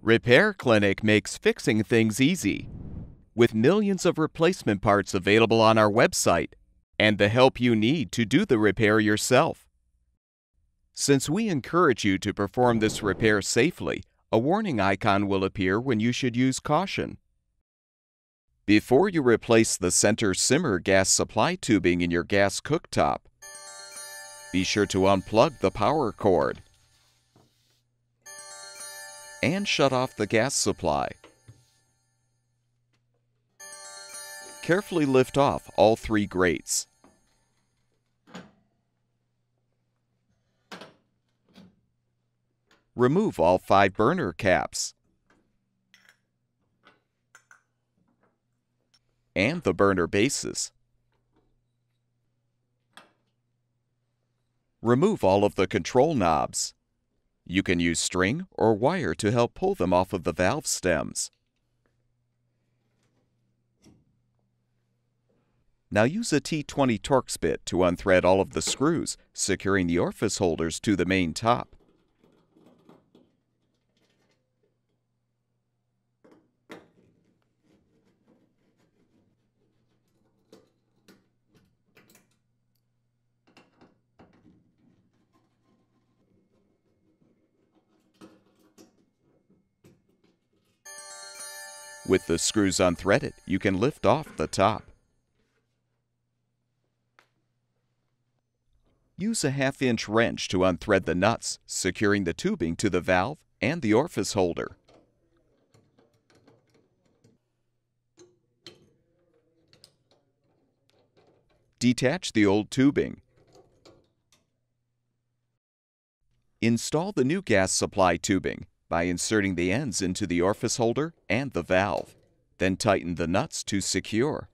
Repair Clinic makes fixing things easy, with millions of replacement parts available on our website and the help you need to do the repair yourself. Since we encourage you to perform this repair safely, a warning icon will appear when you should use caution. Before you replace the center simmer gas supply tubing in your gas cooktop, be sure to unplug the power cord and shut off the gas supply. Carefully lift off all 3 grates. Remove all 5 burner caps and the burner bases. Remove all of the control knobs. You can use string or wire to help pull them off of the valve stems. Now use a T20 Torx bit to unthread all of the screws, securing the orifice holders to the main top. With the screws unthreaded, you can lift off the top. Use a 1/2-inch wrench to unthread the nuts, securing the tubing to the valve and the orifice holder. Detach the old tubing. Install the new gas supply tubing by inserting the ends into the orifice holder and the valve. Then tighten the nuts to secure.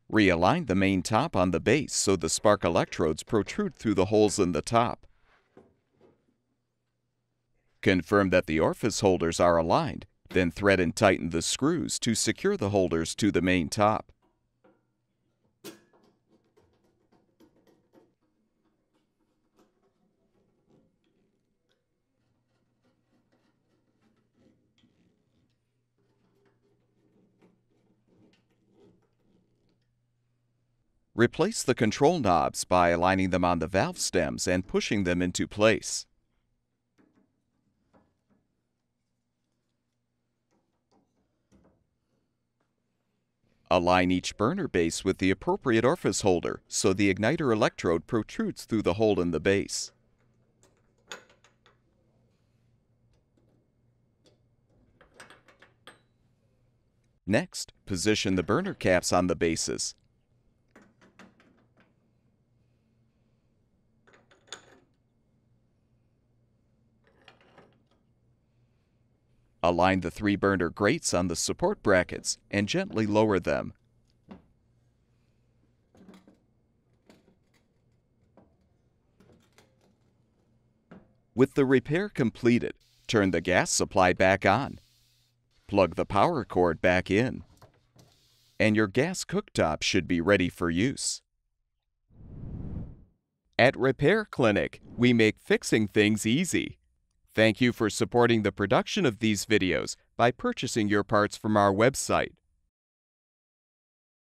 Realign the main top on the base so the spark electrodes protrude through the holes in the top. Confirm that the orifice holders are aligned, then thread and tighten the screws to secure the holders to the main top. Replace the control knobs by aligning them on the valve stems and pushing them into place. Align each burner base with the appropriate orifice holder so the igniter electrode protrudes through the hole in the base. Next, position the burner caps on the bases. Align the 3 burner grates on the support brackets and gently lower them. With the repair completed, turn the gas supply back on. Plug the power cord back in, and your gas cooktop should be ready for use. At Repair Clinic, we make fixing things easy. Thank you for supporting the production of these videos by purchasing your parts from our website.